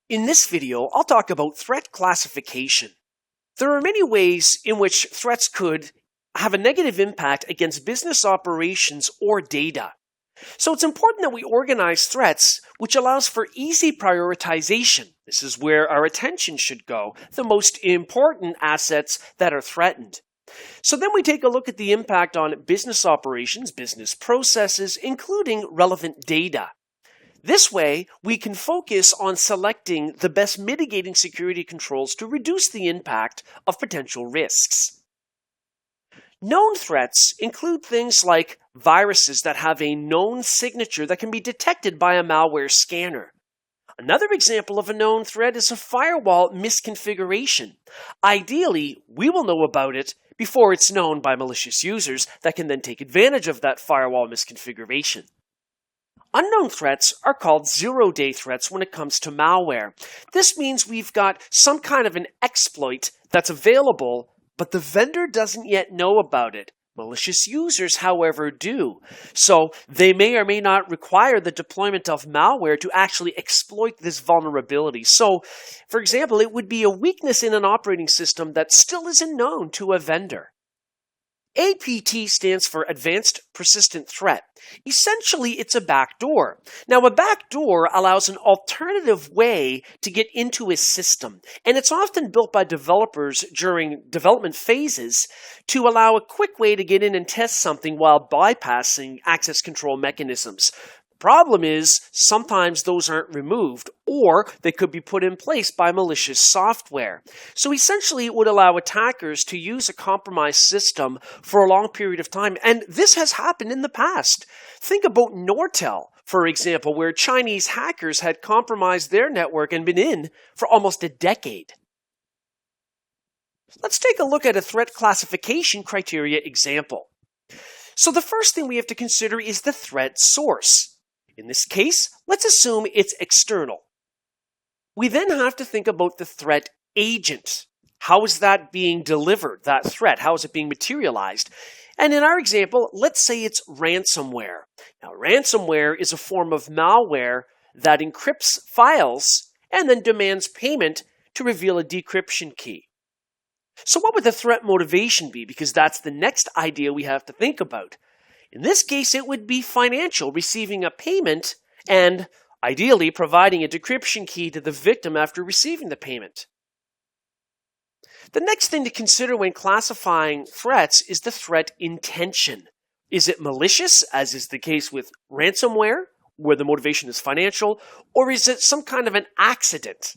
In this video, I'll talk about threat classification. There are many ways in which threats could have a negative impact against business operations or data. So it's important that we organize threats, which allows for easy prioritization. This is where our attention should go, the most important assets that are threatened. So then we take a look at the impact on business operations, business processes, including relevant data. This way, we can focus on selecting the best mitigating security controls to reduce the impact of potential risks. Known threats include things like viruses that have a known signature that can be detected by a malware scanner. Another example of a known threat is a firewall misconfiguration. Ideally, we will know about it before it's known by malicious users that can then take advantage of that firewall misconfiguration. Unknown threats are called zero-day threats when it comes to malware. This means we've got some kind of an exploit that's available, but the vendor doesn't yet know about it. Malicious users, however, do. So they may or may not require the deployment of malware to actually exploit this vulnerability. So, for example, it would be a weakness in an operating system that still isn't known to a vendor. APT stands for Advanced Persistent Threat. Essentially, it's a backdoor. Now, a backdoor allows an alternative way to get into a system, and it's often built by developers during development phases to allow a quick way to get in and test something while bypassing access control mechanisms. Problem is, sometimes those aren't removed, or they could be put in place by malicious software. So essentially, it would allow attackers to use a compromised system for a long period of time, and this has happened in the past. Think about Nortel, for example, where Chinese hackers had compromised their network and been in for almost a decade. Let's take a look at a threat classification criteria example. So the first thing we have to consider is the threat source. In this case, let's assume it's external. We then have to think about the threat agent. How is that being delivered, that threat? How is it being materialized? And in our example, let's say it's ransomware. Now, ransomware is a form of malware that encrypts files and then demands payment to reveal a decryption key. So what would the threat motivation be? Because that's the next idea we have to think about. In this case, it would be financial, receiving a payment and ideally providing a decryption key to the victim after receiving the payment. The next thing to consider when classifying threats is the threat intention. Is it malicious, as is the case with ransomware, where the motivation is financial, or is it some kind of an accident?